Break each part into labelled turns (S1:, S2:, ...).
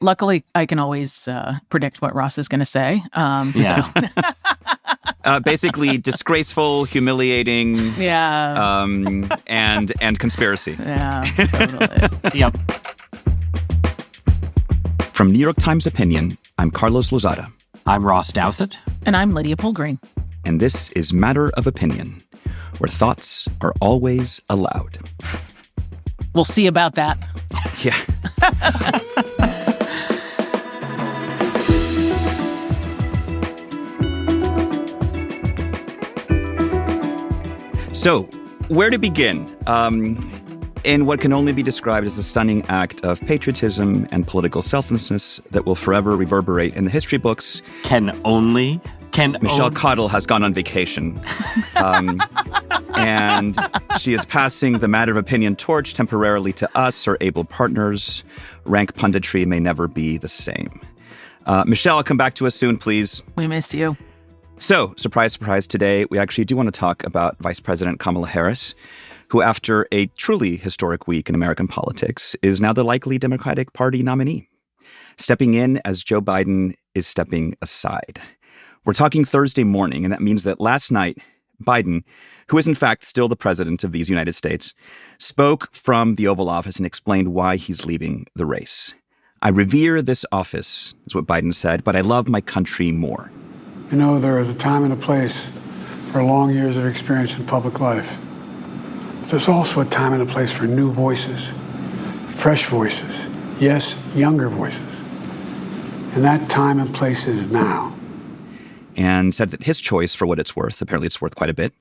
S1: Luckily, I can always predict what Ross is going to say.
S2: Yeah.
S1: So.
S3: Basically, disgraceful, humiliating, and conspiracy.
S1: Yeah, totally.
S2: Yep.
S3: From New York Times Opinion, I'm Carlos Lozada.
S2: I'm Ross Douthat.
S1: And I'm Lydia Polgreen.
S3: And this is Matter of Opinion, where thoughts are always allowed.
S1: We'll see about that.
S3: Yeah. So, where to begin? In what can only be described as a stunning act of patriotism and political selflessness that will forever reverberate in the history books. Michelle Cottle has gone on vacation. And she is passing the Matter of Opinion torch temporarily to us, her able partners. Rank punditry may never be the same. Michelle, come back to us soon, please.
S1: We miss you.
S3: So, surprise, surprise, today we actually do want to talk about Vice President Kamala Harris, who after a truly historic week in American politics is now the likely Democratic Party nominee, stepping in as Joe Biden is stepping aside. We're talking Thursday morning, and that means that last night, Biden, who is in fact still the president of these United States, spoke from the Oval Office and explained why he's leaving the race. "I revere this office," is what Biden said, "but I love my country more."
S4: You know, there is a time and a place for long years of experience in public life. But there's also a time and a place for new voices, fresh voices, yes, younger voices. And that time and place is now.
S3: And said that his choice, for what it's worth, apparently it's worth quite a bit,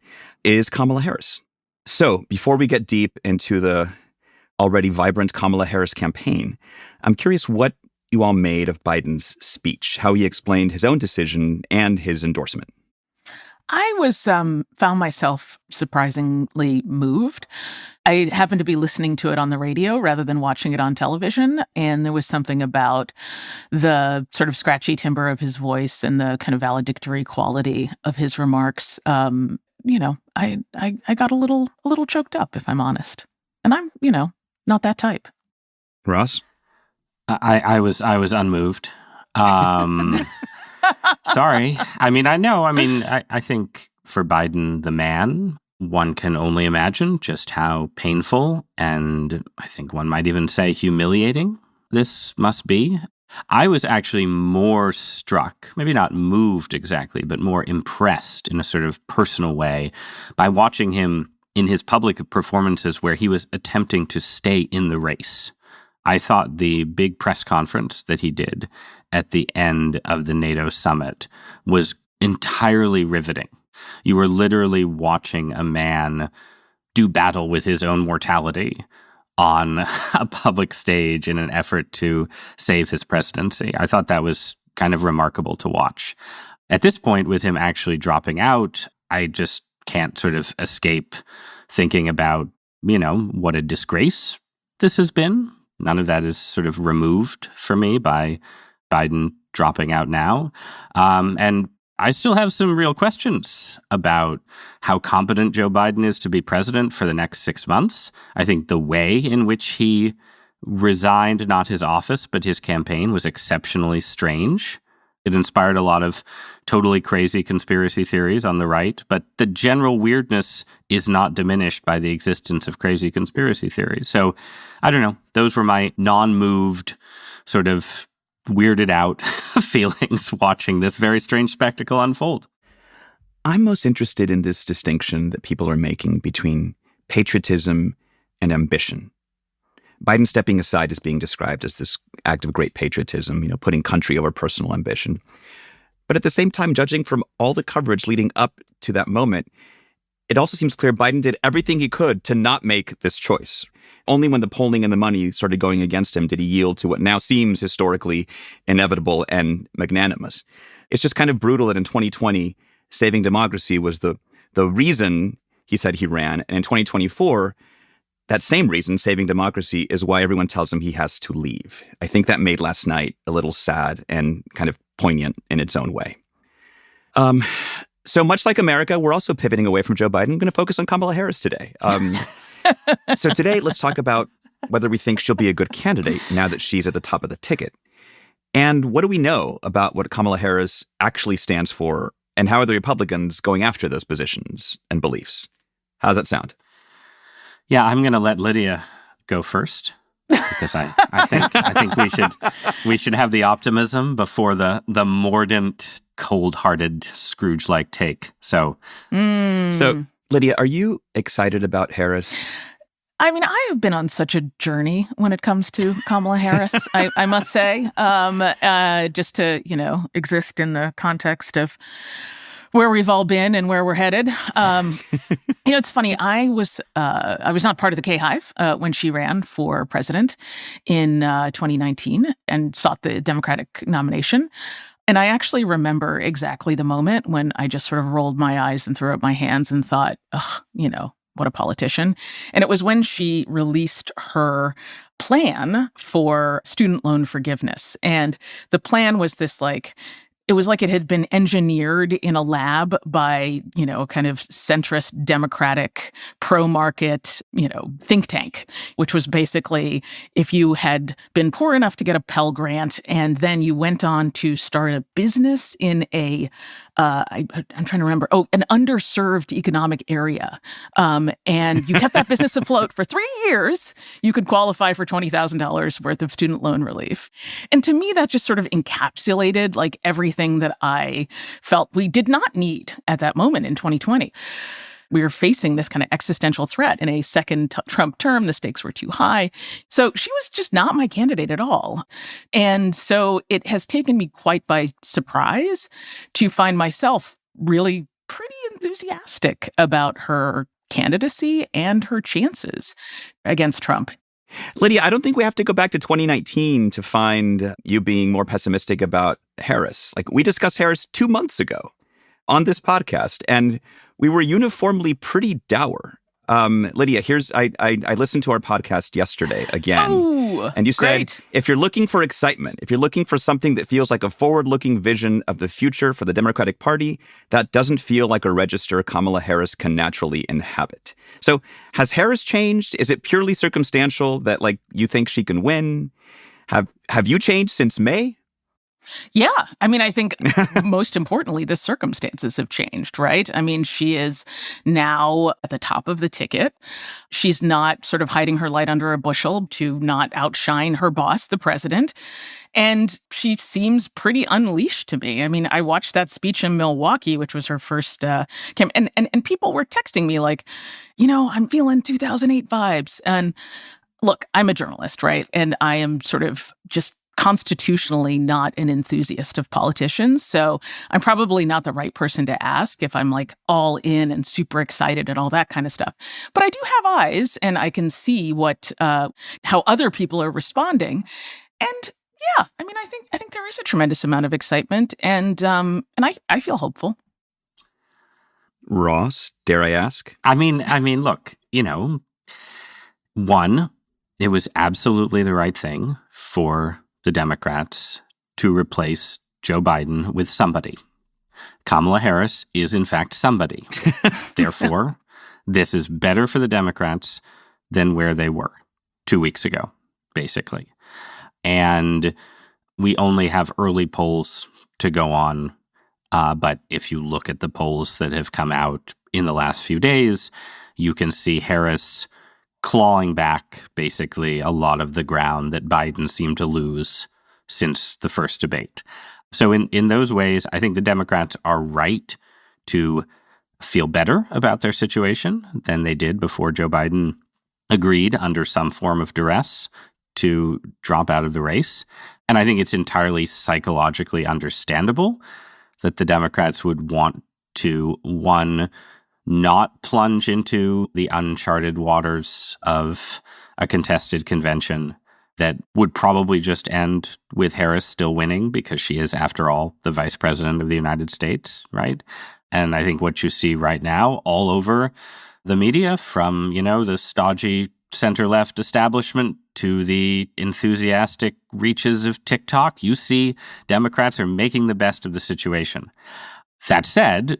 S3: is Kamala Harris. So before we get deep into the already vibrant Kamala Harris campaign, I'm curious what you all made of Biden's speech, how he explained his own decision and his endorsement.
S1: I was found myself surprisingly moved. I happened to be listening to it on the radio rather than watching it on television, and there was something about the sort of scratchy timbre of his voice and the kind of valedictory quality of his remarks. I got a little choked up, if I'm honest, and I'm not that type.
S3: Ross?
S2: I was unmoved. Sorry. I think for Biden, the man, one can only imagine just how painful and I think one might even say humiliating this must be. I was actually more struck, maybe not moved exactly, but more impressed in a sort of personal way by watching him in his public performances where he was attempting to stay in the race. I thought the big press conference that he did at the end of the NATO summit was entirely riveting. You were literally watching a man do battle with his own mortality on a public stage in an effort to save his presidency. I thought that was kind of remarkable to watch. At this point, with him actually dropping out, I just can't sort of escape thinking about, what a disgrace this has been. None of that is sort of removed for me by Biden dropping out now. And I still have some real questions about how competent Joe Biden is to be president for the next 6 months. I think the way in which he resigned, not his office, but his campaign was exceptionally strange. It inspired a lot of totally crazy conspiracy theories on the right, but the general weirdness is not diminished by the existence of crazy conspiracy theories. So, I don't know. Those were my non-moved, sort of weirded out feelings watching this very strange spectacle unfold.
S3: I'm most interested in this distinction that people are making between patriotism and ambition. Biden stepping aside is being described as this act of great patriotism, putting country over personal ambition. But at the same time, judging from all the coverage leading up to that moment, it also seems clear Biden did everything he could to not make this choice. Only when the polling and the money started going against him did he yield to what now seems historically inevitable and magnanimous. It's just kind of brutal that in 2020, saving democracy was the reason he said he ran. And in 2024, that same reason, saving democracy, is why everyone tells him he has to leave. I think that made last night a little sad and kind of poignant in its own way. So much like America, we're also pivoting away from Joe Biden. I'm going to focus on Kamala Harris today. So today, let's talk about whether we think she'll be a good candidate now that she's at the top of the ticket. And what do we know about what Kamala Harris actually stands for, and how are the Republicans going after those positions and beliefs? How does that sound?
S2: Yeah, I'm going to let Lydia go first because I think we should have the optimism before the mordant, cold-hearted Scrooge-like take. So
S3: Lydia, are you excited about Harris?
S1: I mean, I have been on such a journey when it comes to Kamala Harris, I must say, just to, exist in the context of where we've all been and where we're headed. It's funny. I was not part of the K-Hive when she ran for president in 2019 and sought the Democratic nomination. And I actually remember exactly the moment when I just sort of rolled my eyes and threw up my hands and thought, what a politician. And it was when she released her plan for student loan forgiveness. And the plan was this it was like it had been engineered in a lab by, kind of centrist democratic pro-market, think tank, which was basically if you had been poor enough to get a Pell Grant and then you went on to start a business in I'm trying to remember, an underserved economic area. And you kept that business afloat for 3 years, you could qualify for $20,000 worth of student loan relief. And to me, that just sort of encapsulated everything that I felt we did not need at that moment in 2020. We were facing this kind of existential threat in a second Trump term. The stakes were too high. So she was just not my candidate at all. And so it has taken me quite by surprise to find myself really pretty enthusiastic about her candidacy and her chances against Trump.
S3: Lydia, I don't think we have to go back to 2019 to find you being more pessimistic about Harris. We discussed Harris 2 months ago on this podcast, and we were uniformly pretty dour. Lydia, I listened to our podcast yesterday again, and you said,
S1: great.
S3: If you're looking for excitement, if you're looking for something that feels like a forward-looking vision of the future for the Democratic Party, that doesn't feel like a register Kamala Harris can naturally inhabit. So has Harris changed? Is it purely circumstantial that you think she can win? Have you changed since May?
S1: Yeah. I mean, I think most importantly, the circumstances have changed, right? I mean, she is now at the top of the ticket. She's not sort of hiding her light under a bushel to not outshine her boss, the president. And she seems pretty unleashed to me. I mean, I watched that speech in Milwaukee, which was her first campaign, and people were texting me I'm feeling 2008 vibes. And look, I'm a journalist, right? And I am sort of just constitutionally not an enthusiast of politicians. So I'm probably not the right person to ask if I'm all in and super excited and all that kind of stuff. But I do have eyes and I can see how other people are responding. And yeah, I mean, I think there is a tremendous amount of excitement and I feel hopeful.
S3: Ross, dare I ask?
S2: I mean, look, one, it was absolutely the right thing for the Democrats to replace Joe Biden with somebody. Kamala Harris is, in fact, somebody. Therefore, this is better for the Democrats than where they were 2 weeks ago, basically. And we only have early polls to go on. But if you look at the polls that have come out in the last few days, you can see Harris clawing back basically a lot of the ground that Biden seemed to lose since the first debate. So in those ways, I think the Democrats are right to feel better about their situation than they did before Joe Biden agreed under some form of duress to drop out of the race. And I think it's entirely psychologically understandable that the Democrats would want to, one, not plunge into the uncharted waters of a contested convention that would probably just end with Harris still winning because she is, after all, the vice president of the United States, right? And I think what you see right now all over the media, from, the stodgy center-left establishment to the enthusiastic reaches of TikTok, you see Democrats are making the best of the situation. That said,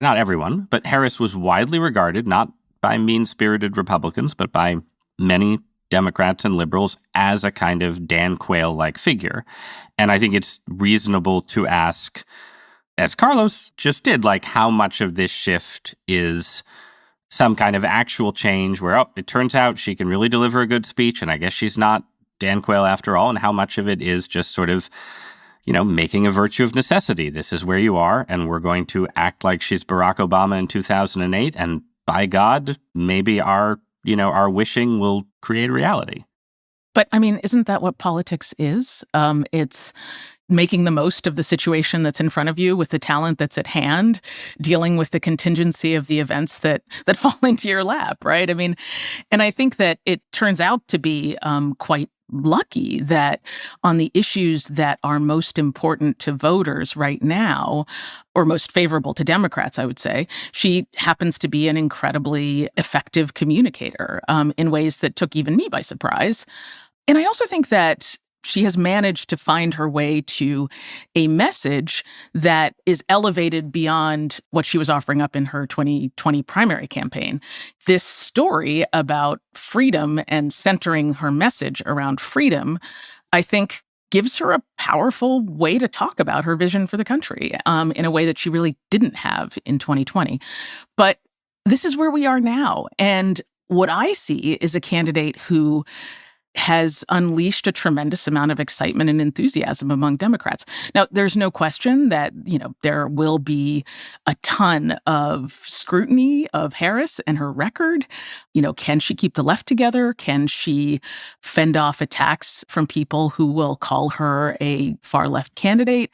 S2: not everyone, but Harris was widely regarded, not by mean-spirited Republicans, but by many Democrats and liberals as a kind of Dan Quayle-like figure. And I think it's reasonable to ask, as Carlos just did, like, how much of this shift is some kind of actual change where, oh, it turns out she can really deliver a good speech, and I guess she's not Dan Quayle after all, and how much of it is just sort of, making a virtue of necessity. This is where you are, and we're going to act like she's Barack Obama in 2008, and by God, maybe our wishing will create reality.
S1: But, I mean, isn't that what politics is? It's making the most of the situation that's in front of you with the talent that's at hand, dealing with the contingency of the events that fall into your lap, right? I mean, and I think that it turns out to be quite lucky that on the issues that are most important to voters right now, or most favorable to Democrats, I would say, she happens to be an incredibly effective communicator in ways that took even me by surprise. And I also think that she has managed to find her way to a message that is elevated beyond what she was offering up in her 2020 primary campaign. This story about freedom and centering her message around freedom, I think, gives her a powerful way to talk about her vision for the country in a way that she really didn't have in 2020. But this is where we are now. And what I see is a candidate who has unleashed a tremendous amount of excitement and enthusiasm among Democrats. Now, there's no question that, there will be a ton of scrutiny of Harris and her record. Can she keep the left together? Can she fend off attacks from people who will call her a far left candidate,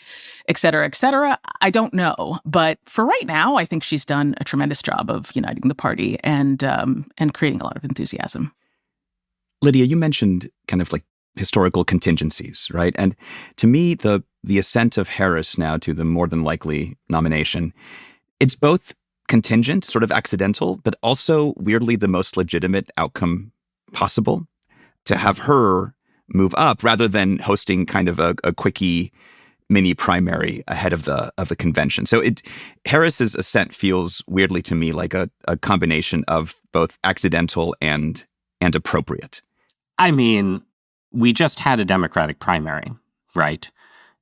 S1: et cetera, et cetera? I don't know. But for right now, I think she's done a tremendous job of uniting the party and creating a lot of enthusiasm.
S3: Lydia, you mentioned kind of like historical contingencies, right? And to me, the ascent of Harris now to the more than likely nomination, it's both contingent, sort of accidental, but also weirdly the most legitimate outcome possible to have her move up rather than hosting kind of a quickie mini primary ahead of the convention. So Harris's ascent feels weirdly to me like a combination of both accidental and appropriate.
S2: I mean, we just had a Democratic primary, right,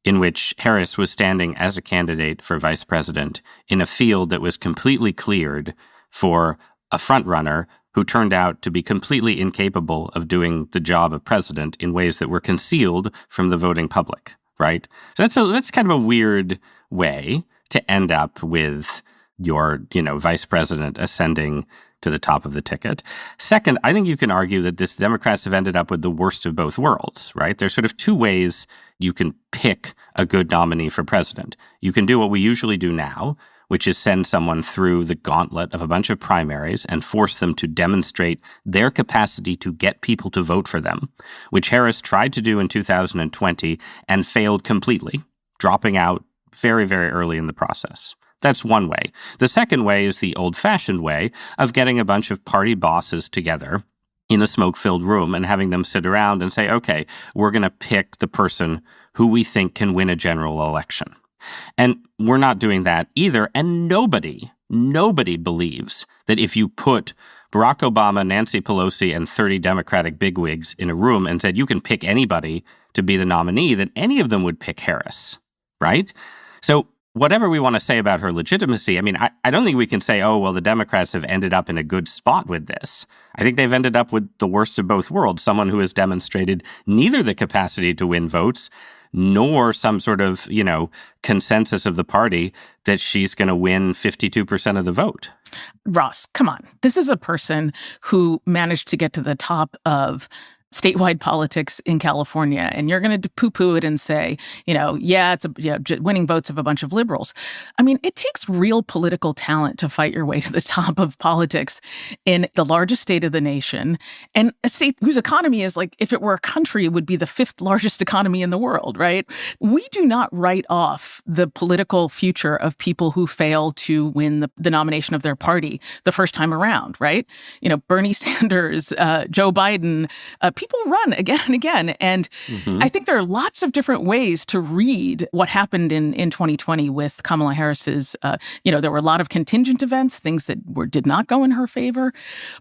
S2: in which Harris was standing as a candidate for vice president in a field that was completely cleared for a frontrunner who turned out to be completely incapable of doing the job of president in ways that were concealed from the voting public, right? So that's kind of a weird way to end up with your, vice president ascending to the top of the ticket. Second, I think you can argue that the Democrats have ended up with the worst of both worlds, right? There's sort of two ways you can pick a good nominee for president. You can do what we usually do now, which is send someone through the gauntlet of a bunch of primaries and force them to demonstrate their capacity to get people to vote for them, which Harris tried to do in 2020 and failed completely, dropping out very, very early in the process. That's one way. The second way is the old-fashioned way of getting a bunch of party bosses together in a smoke-filled room and having them sit around and say, okay, we're going to pick the person who we think can win a general election. And we're not doing that either. And nobody believes that if you put Barack Obama, Nancy Pelosi, and 30 Democratic bigwigs in a room and said you can pick anybody to be the nominee, that any of them would pick Harris, right? So whatever we want to say about her legitimacy, I mean, I don't think we can say, oh, well, the Democrats have ended up in a good spot with this. I think they've ended up with the worst of both worlds, someone who has demonstrated neither the capacity to win votes nor some sort of, consensus of the party that she's going to win 52% of the vote.
S1: Ross, come on. This is a person who managed to get to the top of statewide politics in California, and you're going to poo-poo it and say, it's winning votes of a bunch of liberals. I mean, it takes real political talent to fight your way to the top of politics in the largest state of the nation, and a state whose economy is like, if it were a country, it would be the fifth largest economy in the world, right? We do not write off the political future of people who fail to win the nomination of their party the first time around, right? Bernie Sanders, Joe Biden, people run again and again. And I think there are lots of different ways to read what happened in 2020 with Kamala Harris's, there were a lot of contingent events, things that did not go in her favor.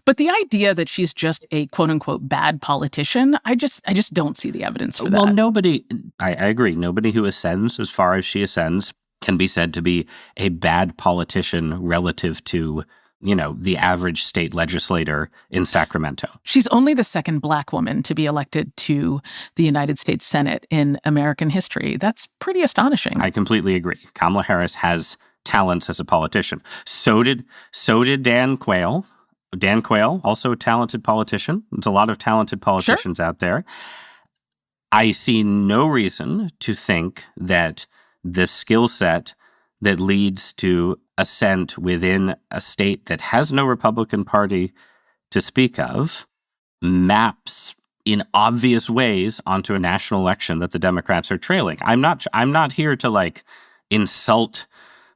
S1: But the idea that she's just a quote unquote bad politician, I just don't see the evidence for that.
S2: Well, I agree. Nobody who ascends as far as she ascends can be said to be a bad politician relative to the average state legislator in Sacramento.
S1: She's only the second Black woman to be elected to the United States Senate in American history. That's pretty astonishing.
S2: I completely agree. Kamala Harris has talents as a politician. So did Dan Quayle. Dan Quayle, also a talented politician. There's a lot of talented politicians out there. I see no reason to think that the skill set that leads to ascent within a state that has no Republican Party to speak of maps in obvious ways onto a national election that the Democrats are trailing. I'm not here to insult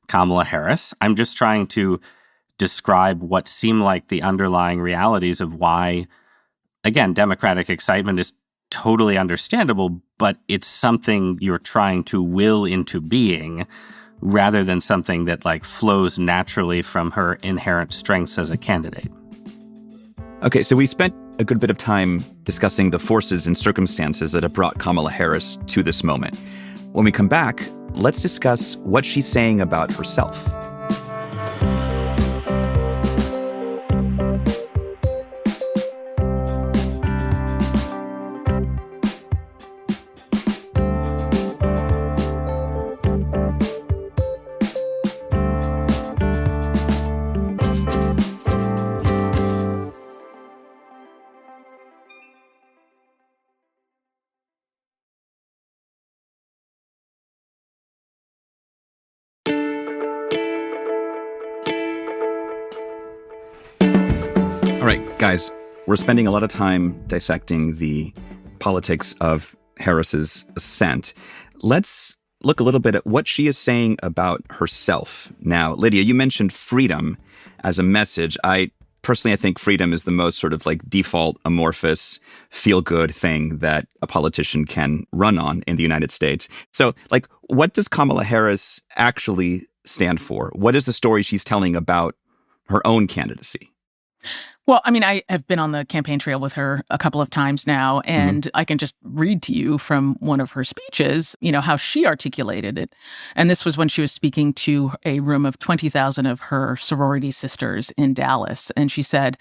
S2: Kamala Harris. I'm just trying to describe what seem like the underlying realities of why, again, Democratic excitement is totally understandable, but it's something you're trying to will into being rather than something that flows naturally from her inherent strengths as a candidate.
S3: Okay, so we spent a good bit of time discussing the forces and circumstances that have brought Kamala Harris to this moment. When we come back, let's discuss what she's saying about herself. All right, guys, we're spending a lot of time dissecting the politics of Harris's ascent. Let's look a little bit at what she is saying about herself. Now, Lydia, you mentioned freedom as a message. I think freedom is the most sort of default, amorphous, feel-good thing that a politician can run on in the United States. So, what does Kamala Harris actually stand for? What is the story she's telling about her own candidacy?
S1: Well, I have been on the campaign trail with her a couple of times now, and I can just read to you from one of her speeches, how she articulated it. And this was when she was speaking to a room of 20,000 of her sorority sisters in Dallas. And she said,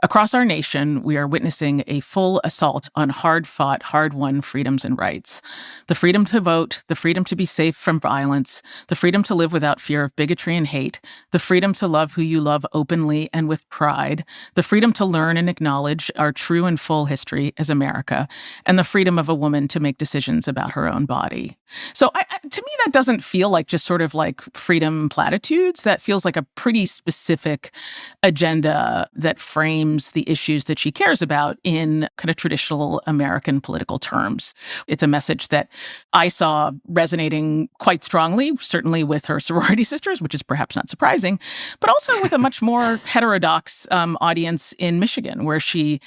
S1: "Across our nation, we are witnessing a full assault on hard-fought, hard-won freedoms and rights. The freedom to vote, the freedom to be safe from violence, the freedom to live without fear of bigotry and hate, the freedom to love who you love openly and with pride, the freedom to learn and acknowledge our true and full history as America, and the freedom of a woman to make decisions about her own body." So to me, that doesn't feel like just sort of freedom platitudes. That feels like a pretty specific agenda that frames the issues that she cares about in kind of traditional American political terms. It's a message that I saw resonating quite strongly, certainly with her sorority sisters, which is perhaps not surprising, but also with a much more heterodox audience in Michigan, where she,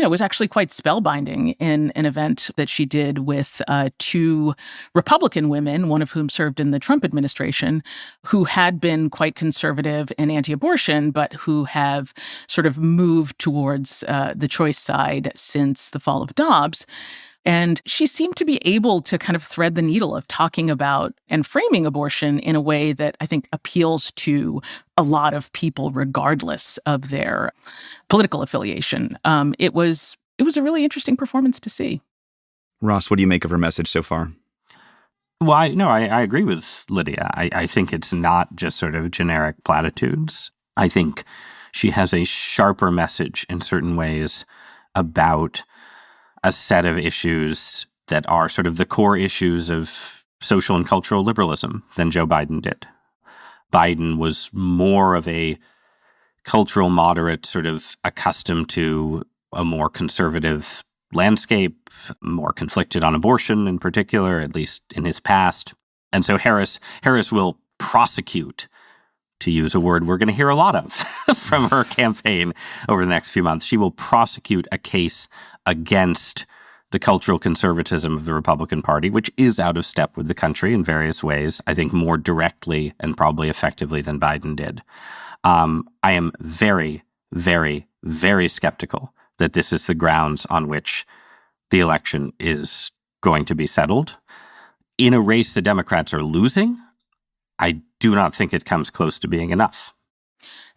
S1: was actually quite spellbinding in an event that she did with two Republican women, one of whom served in the Trump administration, who had been quite conservative and anti-abortion, but who have sort of moved towards the choice side since the fall of Dobbs. And she seemed to be able to kind of thread the needle of talking about and framing abortion in a way that I think appeals to a lot of people, regardless of their political affiliation. It was a really interesting performance to see.
S3: Ross, what do you make of her message so far?
S2: Well, I agree with Lydia. I think it's not just sort of generic platitudes. I think she has a sharper message in certain ways about a set of issues that are sort of the core issues of social and cultural liberalism than Joe Biden did. Biden was more of a cultural moderate, sort of accustomed to a more conservative landscape, more conflicted on abortion in particular, at least in his past. And so Harris will prosecute to use a word we're going to hear a lot of from her campaign over the next few months. She will prosecute a case against the cultural conservatism of the Republican Party, which is out of step with the country in various ways, I think more directly and probably effectively than Biden did. I am very, very, very skeptical that this is the grounds on which the election is going to be settled. In a race the Democrats are losing, I do not think it comes close to being enough.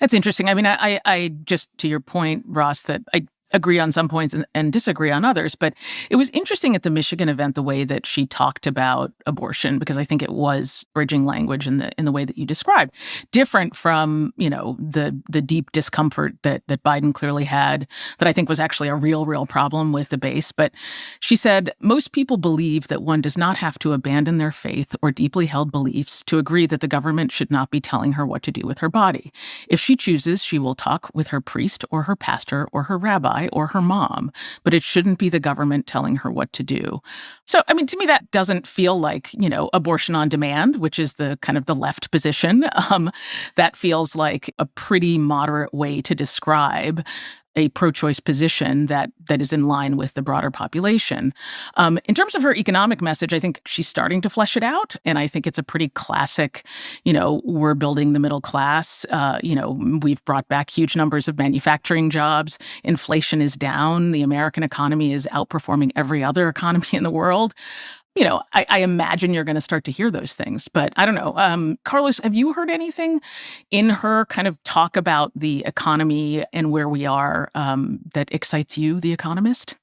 S1: That's interesting. I mean, I just, to your point, Ross, that I agree on some points and disagree on others. But it was interesting at the Michigan event, the way that she talked about abortion, because I think it was bridging language in the way that you described, different from, the deep discomfort that Biden clearly had, that I think was actually a real problem with the base. But she said, most people believe that one does not have to abandon their faith or deeply held beliefs to agree that the government should not be telling her what to do with her body. If she chooses, she will talk with her priest or her pastor or her rabbi or her mom, but it shouldn't be the government telling her what to do. So, I mean, to me, that doesn't feel like, abortion on demand, which is the kind of the left position. That feels like a pretty moderate way to describe a pro-choice position that is in line with the broader population. In terms of her economic message, I think she's starting to flesh it out. And I think it's a pretty classic, we're building the middle class. We've brought back huge numbers of manufacturing jobs. Inflation is down. The American economy is outperforming every other economy in the world. I imagine you're going to start to hear those things, but I don't know. Carlos, have you heard anything in her kind of talk about the economy and where we are that excites you, The Economist?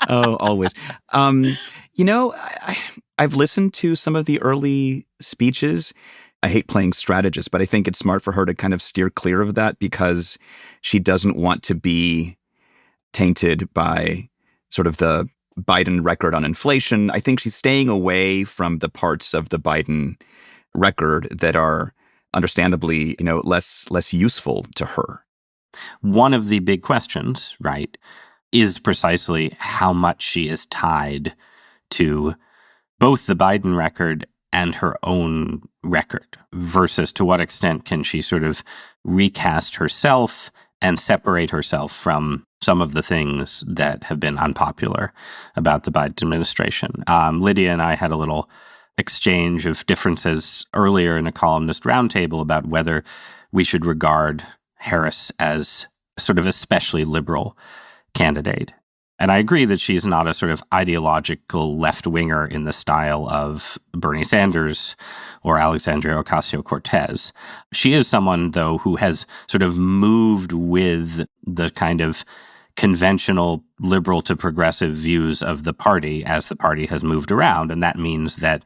S3: Oh, always. I've listened to some of the early speeches. I hate playing strategist, but I think it's smart for her to kind of steer clear of that because she doesn't want to be tainted by sort of the Biden record on inflation. I think she's staying away from the parts of the Biden record that are understandably, less useful to her.
S2: One of the big questions, right, is precisely how much she is tied to both the Biden record and her own record versus to what extent can she sort of recast herself and separate herself from some of the things that have been unpopular about the Biden administration. Lydia and I had a little exchange of differences earlier in a columnist roundtable about whether we should regard Harris as sort of especially liberal candidate. And I agree that she's not a sort of ideological left-winger in the style of Bernie Sanders or Alexandria Ocasio-Cortez. She is someone, though, who has sort of moved with the kind of conventional liberal to progressive views of the party as the party has moved around. And that means that,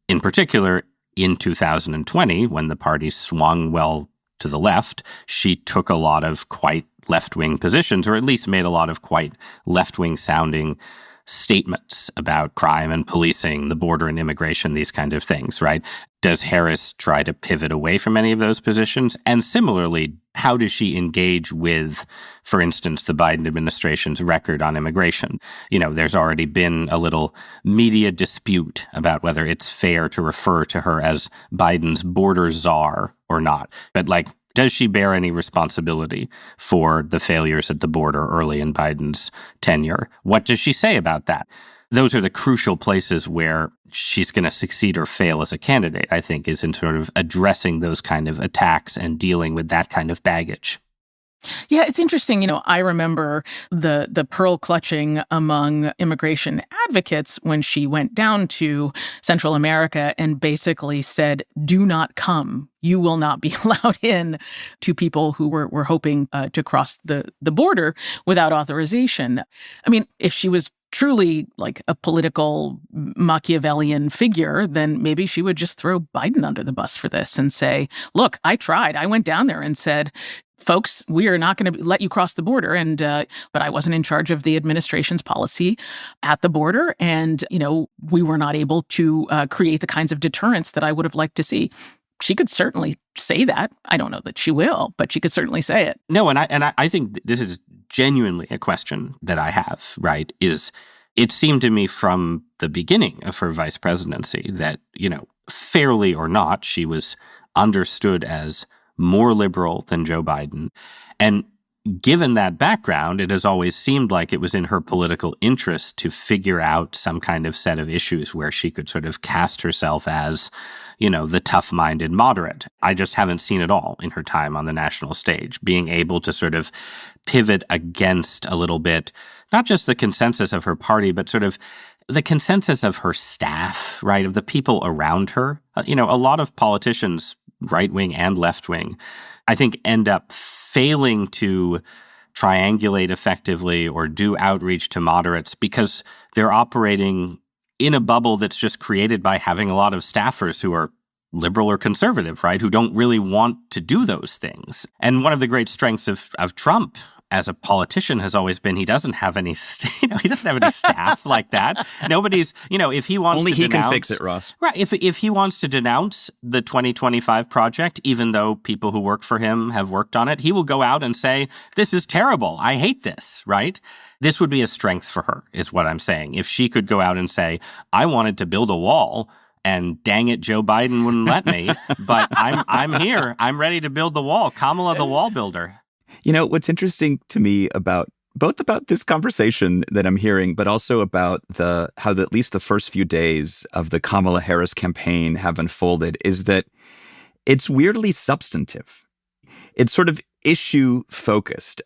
S2: in particular, in 2020, when the party swung well to the left, she took a lot of quite left-wing positions, or at least made a lot of quite left-wing sounding statements about crime and policing, the border and immigration, these kind of things, right? Does Harris try to pivot away from any of those positions? And similarly, how does she engage with, for instance, the Biden administration's record on immigration? There's already been a little media dispute about whether it's fair to refer to her as Biden's border czar or not. But does she bear any responsibility for the failures at the border early in Biden's tenure? What does she say about that? Those are the crucial places where she's going to succeed or fail as a candidate, I think, is in sort of addressing those kind of attacks and dealing with that kind of baggage.
S1: Yeah, it's interesting. I remember the pearl clutching among immigration advocates when she went down to Central America and basically said, do not come. You will not be allowed in, to people who were hoping to cross the border without authorization. I mean, if she was truly like a political Machiavellian figure, then maybe she would just throw Biden under the bus for this and say, look, I tried. I went down there and said, folks, we are not going to let you cross the border. And but I wasn't in charge of the administration's policy at the border. And, we were not able to create the kinds of deterrence that I would have liked to see. She could certainly say that. I don't know that she will, but she could certainly say it.
S2: No, and I think this is genuinely a question that I have, right, is it seemed to me from the beginning of her vice presidency that, fairly or not, she was understood as more liberal than Joe Biden. And given that background, it has always seemed like it was in her political interest to figure out some kind of set of issues where she could sort of cast herself as, the tough-minded moderate. I just haven't seen it all in her time on the national stage, being able to sort of pivot against a little bit, not just the consensus of her party, but sort of the consensus of her staff, right, of the people around her. A lot of politicians, right-wing and left-wing, I think end up failing to triangulate effectively or do outreach to moderates because they're operating in a bubble that's just created by having a lot of staffers who are liberal or conservative, right, who don't really want to do those things. And one of the great strengths of Trump as a politician has always been he doesn't have any, he doesn't have any staff like that. Nobody's, if he wants
S3: only
S2: to
S3: he
S2: denounce,
S3: can fix it, Ross.
S2: Right. If he wants to denounce the 2025 project, even though people who work for him have worked on it, he will go out and say, this is terrible. I hate this, right? This would be a strength for her, is what I'm saying. If she could go out and say, I wanted to build a wall, and dang it, Joe Biden wouldn't let me, but I'm here. I'm ready to build the wall. Kamala, the wall builder.
S3: What's interesting to me about this conversation that I'm hearing, but also about how at least the first few days of the Kamala Harris campaign have unfolded, is that it's weirdly substantive. It's sort of issue focused.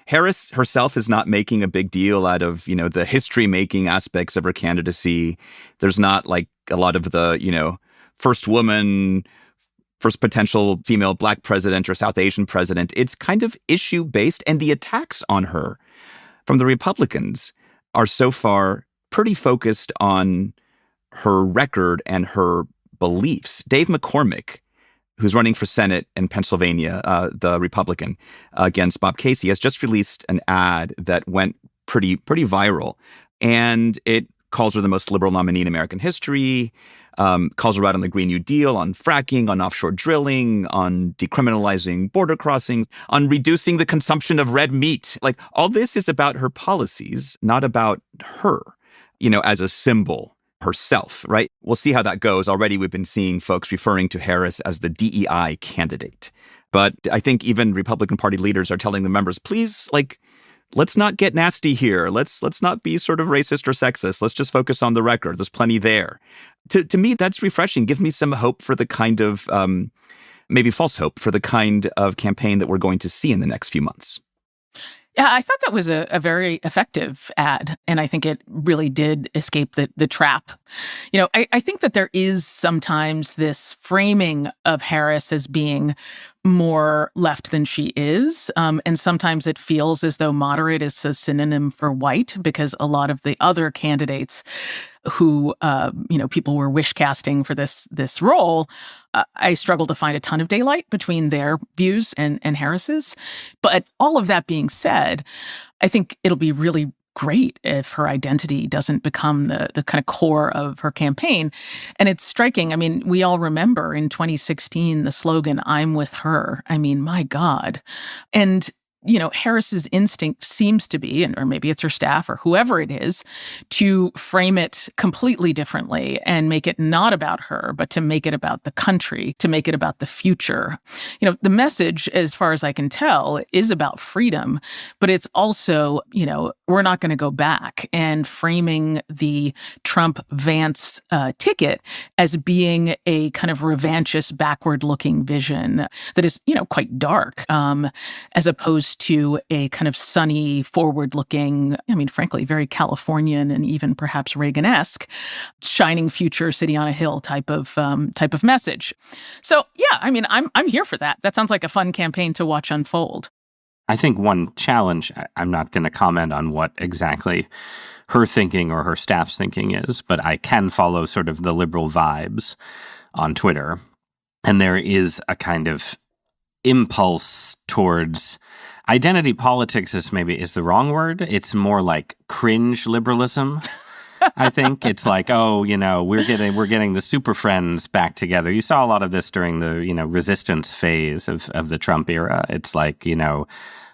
S3: Harris herself is not making a big deal out of, the history-making aspects of her candidacy. There's not like a lot of the, first woman, first potential female Black president or South Asian president. It's kind of issue-based, and the attacks on her from the Republicans are so far pretty focused on her record and her beliefs. Dave McCormick, who's running for Senate in Pennsylvania, the Republican, against Bob Casey, has just released an ad that went pretty viral. And it calls her the most liberal nominee in American history, calls her out on the Green New Deal, on fracking, on offshore drilling, on decriminalizing border crossings, on reducing the consumption of red meat. Like, all this is about her policies, not about her, as a symbol herself, right? We'll see how that goes. Already we've been seeing folks referring to Harris as the DEI candidate. But I think even Republican Party leaders are telling the members, please, let's not get nasty here. Let's not be sort of racist or sexist. Let's just focus on the record. There's plenty there. To me, that's refreshing. Give me some hope for the kind of, maybe false hope, for the kind of campaign that we're going to see in the next few months.
S1: Yeah, I thought that was a very effective ad, and I think it really did escape the trap. I think that there is sometimes this framing of Harris as being more left than she is, and sometimes it feels as though moderate is a synonym for white, because a lot of the other candidates who, people were wish casting for this role, I struggle to find a ton of daylight between their views and Harris's. But all of that being said, I think it'll be really great if her identity doesn't become the kind of core of her campaign. And it's striking. I mean, we all remember in 2016, the slogan, "I'm with her." I mean, my God. And Harris's instinct seems to be, or maybe it's her staff or whoever it is, to frame it completely differently and make it not about her, but to make it about the country, to make it about the future. The message, as far as I can tell, is about freedom, but it's also, we're not going to go back, and framing the Trump-Vance ticket as being a kind of revanchist, backward-looking vision that is, quite dark, as opposed to a kind of sunny, forward-looking, frankly, very Californian and even perhaps Reagan-esque, shining future, city on a hill type of message. So yeah, I'm here for that. That sounds like a fun campaign to watch unfold.
S2: I think one challenge, I'm not going to comment on what exactly her thinking or her staff's thinking is, but I can follow sort of the liberal vibes on Twitter. And there is a kind of impulse towards identity politics is the wrong word. It's more like cringe liberalism. I think it's like, we're getting the super friends back together. You saw a lot of this during the, resistance phase of the Trump era. It's like,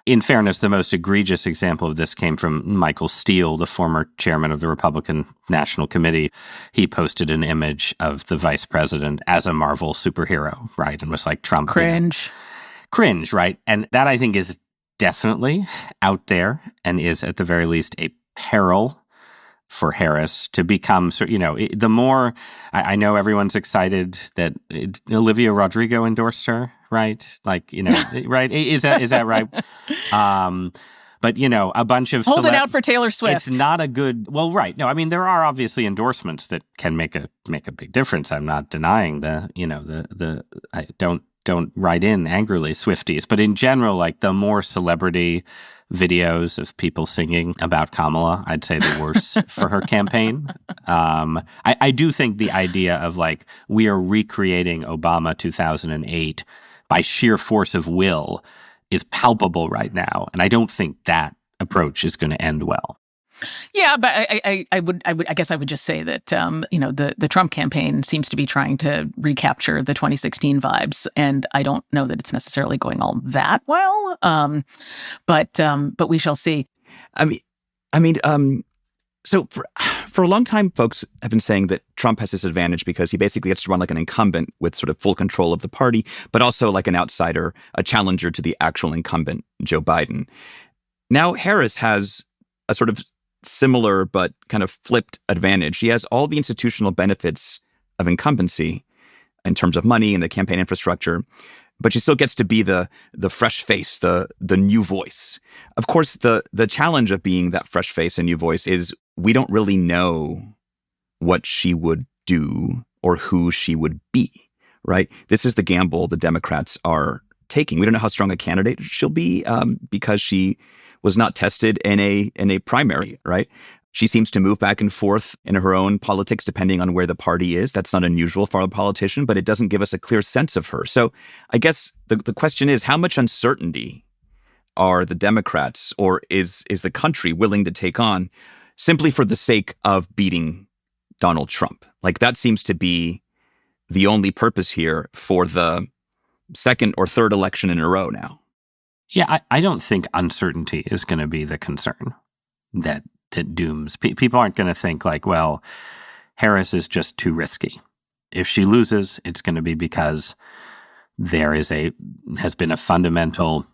S2: In fairness, the most egregious example of this came from Michael Steele, the former chairman of the Republican National Committee. He posted an image of the vice president as a Marvel superhero, right? And was like, Trump.
S1: Cringe.
S2: Cringe, right? And that, I think, is definitely out there and is, at the very least, a peril for Harris to become, the more, I know everyone's excited that Olivia Rodrigo endorsed her, right? Like, right? Is that right? But, a bunch of...
S1: Hold it out for Taylor Swift.
S2: It's not a good... Well, right. No, I mean, there are obviously endorsements that can make a big difference. I'm not denying I don't write in angrily, Swifties. But in general, like, the more celebrity videos of people singing about Kamala, I'd say the worse for her campaign. I do think the idea of, like, we are recreating Obama 2008 by sheer force of will is palpable right now. And I don't think that approach is going to end well.
S1: Yeah, but I guess I would just say that the Trump campaign seems to be trying to recapture the 2016 vibes, and I don't know that it's necessarily going all that well. But we shall see.
S3: So for a long time, folks have been saying that Trump has this advantage because he basically gets to run like an incumbent with sort of full control of the party, but also like an outsider, a challenger to the actual incumbent, Joe Biden. Now Harris has a sort of similar but kind of flipped advantage. She has all the institutional benefits of incumbency in terms of money and the campaign infrastructure, but she still gets to be the fresh face, the new voice. Of course, the challenge of being that fresh face and new voice is we don't really know what she would do or who she would be, right? This is the gamble the Democrats are taking. We don't know how strong a candidate she'll be because she was not tested in a primary, right? She seems to move back and forth in her own politics depending on where the party is. That's not unusual for a politician, but it doesn't give us a clear sense of her. So I guess the question is, how much uncertainty are the Democrats or is the country willing to take on simply for the sake of beating Donald Trump? Like, that seems to be the only purpose here for the second or third election in a row now.
S2: Yeah, I don't think uncertainty is going to be the concern that dooms. People aren't going to think like, well, Harris is just too risky. If she loses, it's going to be because there has been a fundamental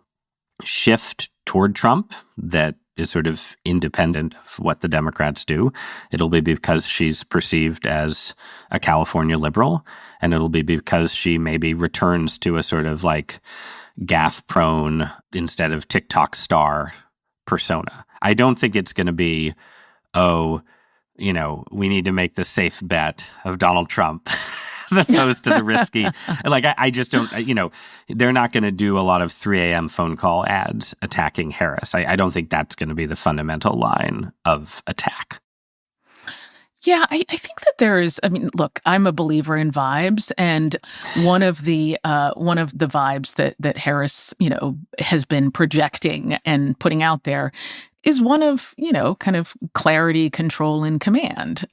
S2: shift toward Trump that is sort of independent of what the Democrats do. It'll be because she's perceived as a California liberal, and it'll be because she maybe returns to a sort of like gaffe-prone instead of TikTok star persona. I don't think it's going to be, we need to make the safe bet of Donald Trump as opposed to the risky. Like, I just don't, they're not going to do a lot of 3 a.m. phone call ads attacking Harris. I don't think that's going to be the fundamental line of attack.
S1: Yeah, I think that there is. I mean, look, I'm a believer in vibes, and one of the vibes that Harris, has been projecting and putting out there is one of, kind of clarity, control, and command.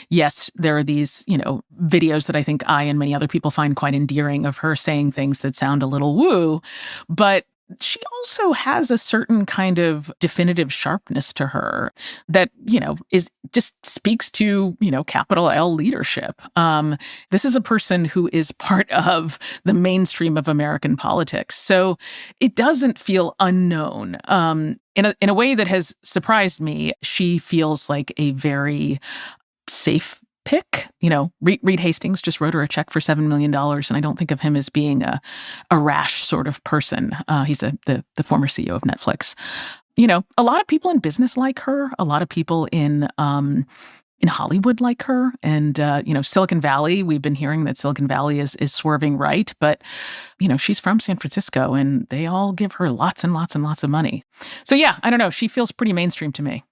S1: Yes, there are these, videos that I think I and many other people find quite endearing of her saying things that sound a little woo, but she also has a certain kind of definitive sharpness to her that, is just speaks to, capital L leadership. This is a person who is part of the mainstream of American politics. So it doesn't feel unknown. In a way that has surprised me, she feels like a very safe pick. Reed Hastings just wrote her a check for $7 million, and I don't think of him as being a rash sort of person. He's the former CEO of Netflix. A lot of people in business like her. A lot of people in Hollywood like her. And, Silicon Valley, we've been hearing that Silicon Valley is swerving right. But, she's from San Francisco, and they all give her lots and lots and lots of money. So, yeah, I don't know. She feels pretty mainstream to me.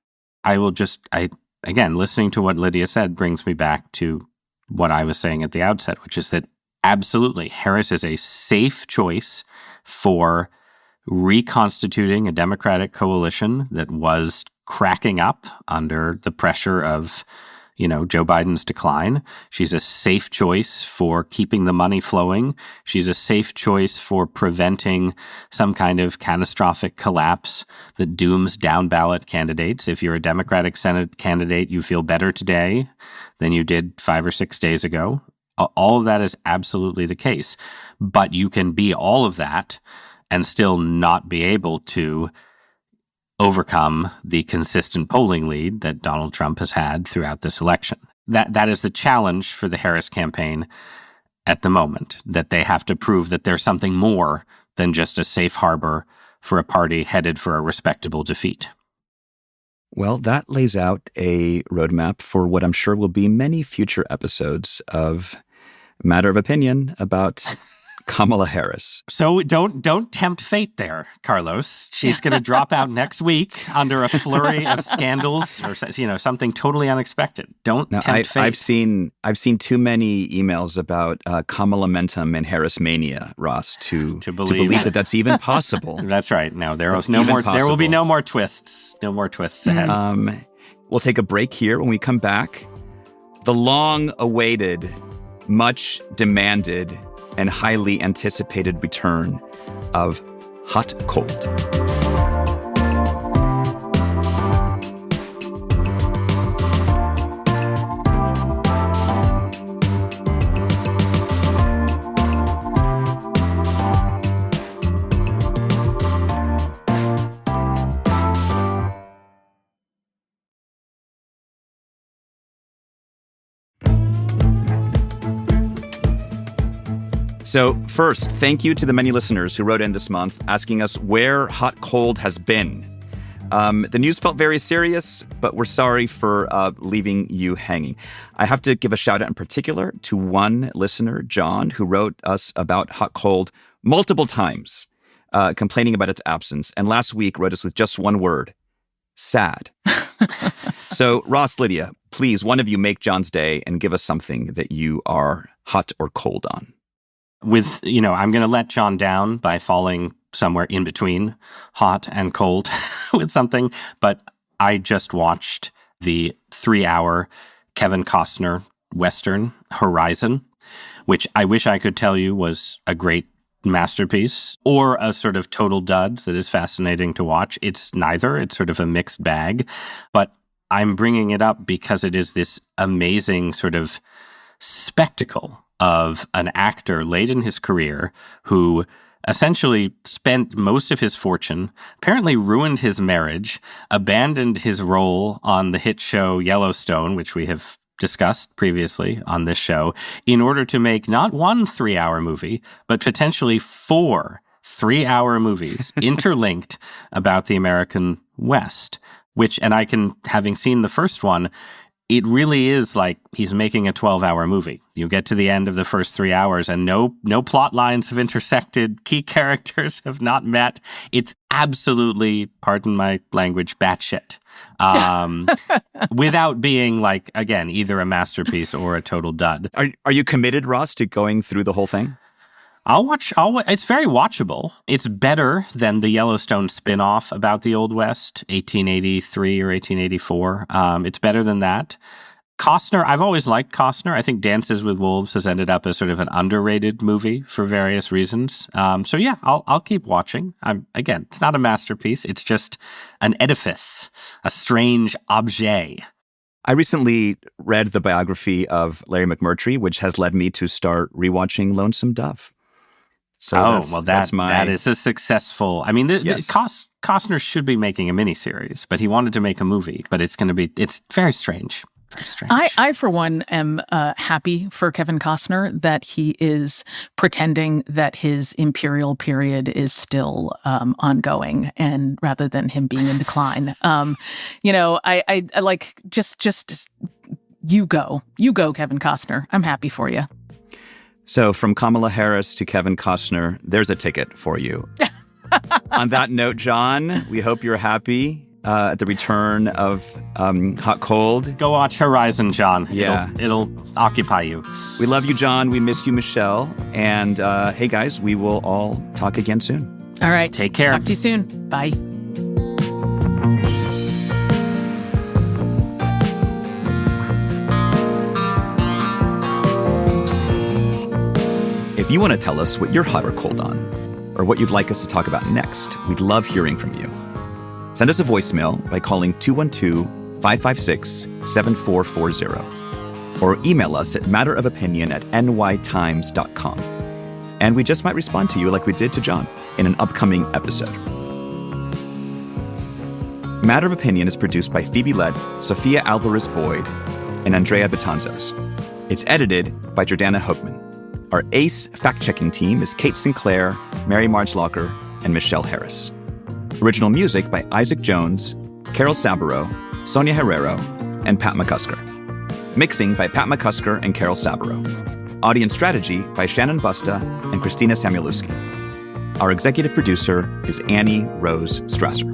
S2: Again, listening to what Lydia said brings me back to what I was saying at the outset, which is that absolutely Harris is a safe choice for reconstituting a Democratic coalition that was cracking up under the pressure of, Joe Biden's decline. She's a safe choice for keeping the money flowing. She's a safe choice for preventing some kind of catastrophic collapse that dooms down-ballot candidates. If you're a Democratic Senate candidate, you feel better today than you did 5 or 6 days ago. All of that is absolutely the case. But you can be all of that and still not be able to overcome the consistent polling lead that Donald Trump has had throughout this election. That is the challenge for the Harris campaign at the moment, that they have to prove that there's something more than just a safe harbor for a party headed for a respectable defeat.
S3: Well, that lays out a roadmap for what I'm sure will be many future episodes of Matter of Opinion about Kamala Harris.
S2: So don't tempt fate there, Carlos. She's going to drop out next week under a flurry of scandals or something totally unexpected. Don't tempt fate.
S3: I've seen too many emails about Kamala-mentum and Harris mania, Ross, to believe that that's even possible.
S2: That's right. No, there will be no more twists. No more twists ahead.
S3: We'll take a break here. When we come back, the long-awaited, much demanded, and highly anticipated return of Hot Cold. So first, thank you to the many listeners who wrote in this month asking us where Hot Cold has been. The news felt very serious, but we're sorry for leaving you hanging. I have to give a shout out in particular to one listener, John, who wrote us about Hot Cold multiple times, complaining about its absence. And last week wrote us with just one word, sad. So Ross, Lydia, please, one of you make John's day and give us something that you are hot or cold on.
S2: I'm going to let John down by falling somewhere in between hot and cold with something. But I just watched the 3-hour Kevin Costner Western Horizon, which I wish I could tell you was a great masterpiece or a sort of total dud that is fascinating to watch. It's neither. It's sort of a mixed bag. But I'm bringing it up because it is this amazing sort of spectacle of an actor late in his career who essentially spent most of his fortune, apparently ruined his marriage, abandoned his role on the hit show Yellowstone, which we have discussed previously on this show, in order to make not one 3-hour movie, but potentially 4 3-hour movies interlinked about the American West, having seen the first one, it really is like he's making a 12-hour movie. You get to the end of the first 3 hours and no plot lines have intersected. Key characters have not met. It's absolutely, pardon my language, batshit. Without being like, again, either a masterpiece or a total dud.
S3: Are you committed, Ross, to going through the whole thing?
S2: It's very watchable. It's better than the Yellowstone spin-off about the Old West, 1883 or 1884. It's better than that. Costner, I've always liked Costner. I think Dances with Wolves has ended up as sort of an underrated movie for various reasons. So yeah, I'll keep watching. Again, it's not a masterpiece. It's just an edifice, a strange objet.
S3: I recently read the biography of Larry McMurtry, which has led me to start rewatching Lonesome Dove. So that is a successful. I mean,
S2: yes. Costner should be making a miniseries, but he wanted to make a movie. But it's very strange. Very strange.
S1: I for one, am happy for Kevin Costner that he is pretending that his imperial period is still ongoing, and rather than him being in decline. I like just you go, Kevin Costner. I'm happy for you.
S3: So from Kamala Harris to Kevin Costner, there's a ticket for you. On that note, John, we hope you're happy at the return of Hot Cold.
S2: Go watch Horizon, John.
S3: Yeah.
S2: It'll occupy you.
S3: We love you, John. We miss you, Michelle. And hey, guys, we will all talk again soon.
S1: All right.
S2: Take care.
S1: Talk to you soon. Bye.
S3: If you want to tell us what you're hot or cold on, or what you'd like us to talk about next, we'd love hearing from you. Send us a voicemail by calling 212-556-7440, or email us at matterofopinion@nytimes.com. And we just might respond to you like we did to John in an upcoming episode. Matter of Opinion is produced by Phoebe Lett, Sophia Alvarez-Boyd, and Andrea Betanzos. It's edited by Jordana Hochman. Our ace fact-checking team is Kate Sinclair, Mary Marge Locker, and Michelle Harris. Original music by Isaac Jones, Carol Saburo, Sonia Herrero, and Pat McCusker. Mixing by Pat McCusker and Carol Saburo. Audience strategy by Shannon Busta and Christina Samuelewski. Our executive producer is Annie Rose Strasser.